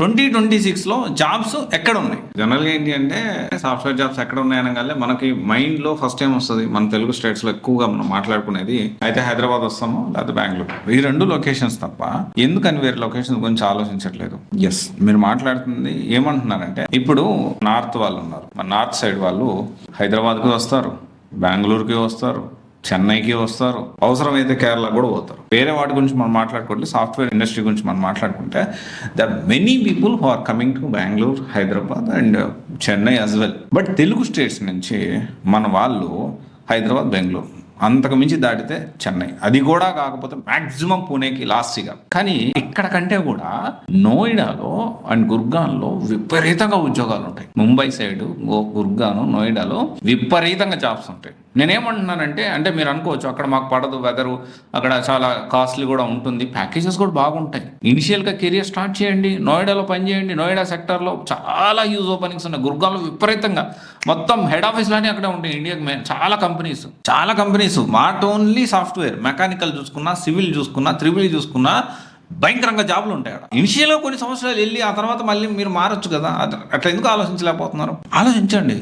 2026లో jobs ఎక్కడ ఉన్నాయి? జనరల్గా ఏంటి అంటే సాఫ్ట్వేర్ జాబ్స్ ఎక్కడ ఉన్నాయనగానే మనకి మైండ్ లో ఫస్ట్ టైం వస్తుంది. మన తెలుగు స్టేట్స్ లో ఎక్కువగా మనం మాట్లాడుకునేది అయితే హైదరాబాద్ వస్తాము, లేకపోతే బెంగళూరు. ఈ 2 లొకేషన్స్ తప్ప ఎందుకని వేరే లొకేషన్స్ గురించి ఆలోచించట్లేదు? ఎస్, మీరు మాట్లాడుతుంది ఏమంటున్నారంటే, ఇప్పుడు నార్త్ వాళ్ళు ఉన్నారు, మన నార్త్ సైడ్ వాళ్ళు హైదరాబాద్కి వస్తారు, బెంగళూరుకి వస్తారు, చెన్నైకి వస్తారు, అవసరమైతే కేరళ కూడా పోతారు. వేరే వాటి గురించి మనం మాట్లాడుకుంటే, సాఫ్ట్వేర్ ఇండస్ట్రీ గురించి మనం మాట్లాడుకుంటే, the many people who are coming to Bengaluru, Hyderabad and Chennai as well. But Telugu states నుంచి మన వాళ్ళు హైదరాబాద్, బెంగళూరు, అంతకు మించి దాటితే చెన్నై, అది కూడా కాకపోతే మాక్సిమం పూణేకి లాస్ట్గా. కానీ ఇక్కడ కంటే కూడా నోయిడాలో అండ్ గుర్గాన్లో విపరీతంగా ఉద్యోగాలు ఉంటాయి. ముంబై సైడ్ గుర్గాను, నోయిడాలో విపరీతంగా జాబ్స్ ఉంటాయి. నేనేమంటున్నానంటే, అంటే మీరు అనుకోవచ్చు అక్కడ మాకు పడదు వెదరు, అక్కడ చాలా కాస్ట్లీ కూడా ఉంటుంది, ప్యాకేజెస్ కూడా బాగుంటాయి. ఇనిషియల్గా కెరియర్ స్టార్ట్ చేయండి, నోయిడాలో పనిచేయండి. నోయిడా సెక్టర్లో చాలా హ్యూజ్ ఓపెనింగ్స్ ఉన్నాయి. గుర్గాన్లో విపరీతంగా మొత్తం హెడ్ ఆఫీస్లోనే అక్కడే ఉంటాయి. ఇండియాకి చాలా companies not only software, mechanical చూసుకున్నా, సివిల్ చూసుకున్నా, త్రిబుల్ చూసుకున్నా భయంకరంగా జాబులు ఉంటాయి అక్కడ. ఇనిషియల్గా కొన్ని సంవత్సరాలు వెళ్ళి ఆ తర్వాత మళ్ళీ మీరు మారచ్చు కదా. అట్లా ఎందుకు ఆలోచించలేకపోతున్నారు? ఆలోచించండి.